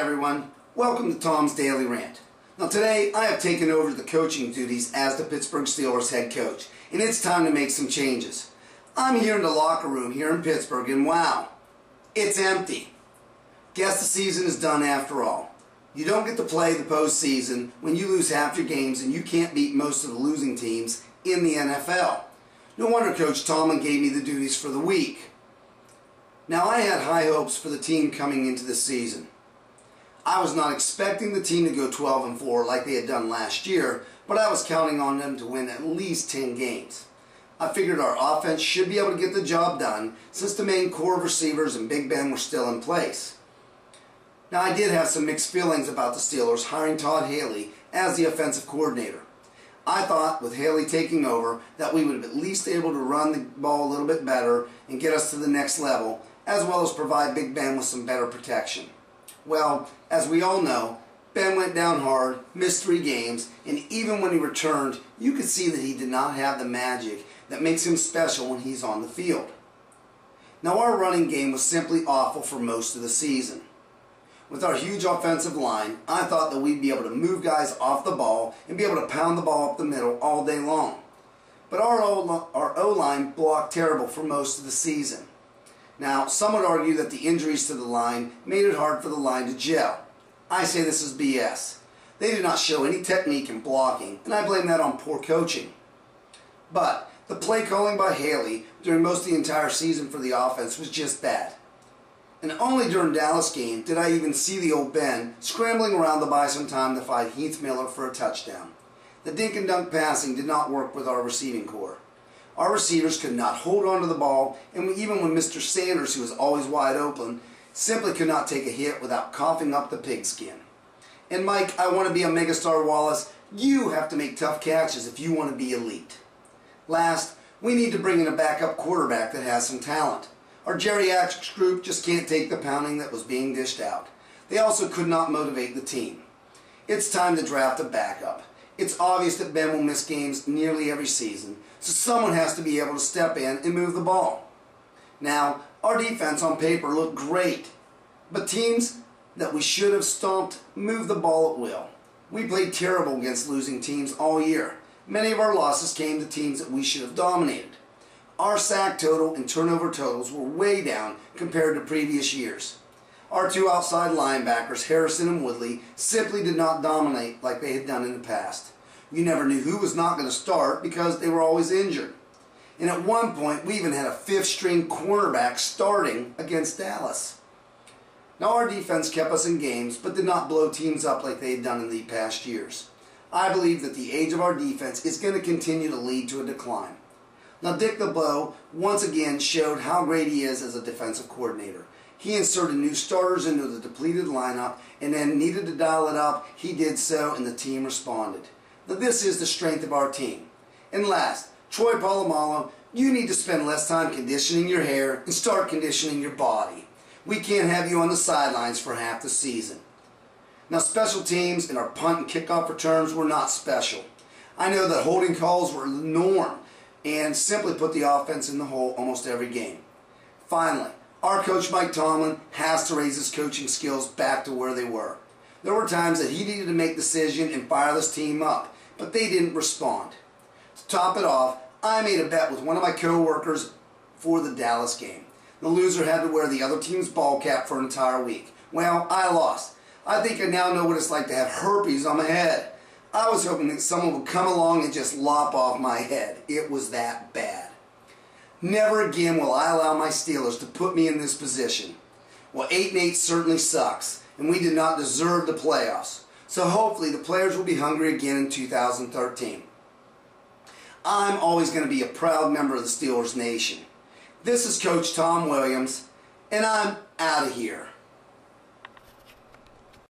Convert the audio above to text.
everyone, welcome to Tom's Daily Rant. Now today I have taken over the coaching duties as the Pittsburgh Steelers head coach, and it's time to make some changes. I'm here in the locker room here in Pittsburgh, and wow, it's empty. Guess the season is done after all. You don't get to play the postseason when you lose half your games and you can't beat most of the losing teams in the NFL. No wonder Coach Tomlin gave me the duties for the week. Now I had high hopes for the team coming into the season. I was not expecting the team to go 12-4 like they had done last year, but I was counting on them to win at least 10 games. I figured our offense should be able to get the job done since the main core of receivers and Big Ben were still in place. Now I did have some mixed feelings about the Steelers hiring Todd Haley as the offensive coordinator. I thought with Haley taking over that we would have at least able to run the ball a little bit better and get us to the next level, as well as provide Big Ben with some better protection. Well, as we all know, Ben went down hard, missed 3 games, and even when he returned, you could see that he did not have the magic that makes him special when he's on the field. Now our running game was simply awful for most of the season. With our huge offensive line, I thought that we'd be able to move guys off the ball and be able to pound the ball up the middle all day long. But our O-line blocked terrible for most of the season. Now, some would argue that the injuries to the line made it hard for the line to gel. I say this is BS. They did not show any technique in blocking, and I blame that on poor coaching. But the play calling by Haley during most of the entire season for the offense was just bad. And only during Dallas game did I even see the old Ben scrambling around to buy some time to find Heath Miller for a touchdown. The dink and dunk passing did not work with our receiving core. Our receivers could not hold on to the ball, and even when Mr. Sanders, who was always wide open, simply could not take a hit without coughing up the pigskin. And Mike, I want to be a megastar Wallace. You have to make tough catches if you want to be elite. Last, we need to bring in a backup quarterback that has some talent. Our geriatrics group just can't take the pounding that was being dished out. They also could not motivate the team. It's time to draft a backup. It's obvious that Ben will miss games nearly every season, so someone has to be able to step in and move the ball. Now, our defense on paper looked great, but teams that we should have stomped moved the ball at will. We played terrible against losing teams all year. Many of our losses came to teams that we should have dominated. Our sack total and turnover totals were way down compared to previous years. Our 2 outside linebackers, Harrison and Woodley, simply did not dominate like they had done in the past. You never knew who was not going to start because they were always injured. And at one point, we even had a 5th-string cornerback starting against Dallas. Now our defense kept us in games, but did not blow teams up like they had done in the past years. I believe that the age of our defense is going to continue to lead to a decline. Now Dick LeBeau once again showed how great he is as a defensive coordinator. He inserted new starters into the depleted lineup, and then needed to dial it up. He did so, and the team responded. Now this is the strength of our team. And last, Troy Polamalu, you need to spend less time conditioning your hair and start conditioning your body. We can't have you on the sidelines for half the season. Now special teams and our punt and kickoff returns were not special. I know that holding calls were the norm and simply put the offense in the hole almost every game. Finally, our coach Mike Tomlin has to raise his coaching skills back to where they were. There were times that he needed to make a decision and fire this team up, but they didn't respond. To top it off, I made a bet with one of my co-workers for the Dallas game. The loser had to wear the other team's ball cap for an entire week. Well, I lost. I think I now know what it's like to have herpes on my head. I was hoping that someone would come along and just lop off my head. It was that bad. Never again will I allow my Steelers to put me in this position. Well, 8-8 certainly sucks, and we did not deserve the playoffs. So hopefully the players will be hungry again in 2013. I'm always going to be a proud member of the Steelers Nation. This is Coach Tom Williams, and I'm out of here.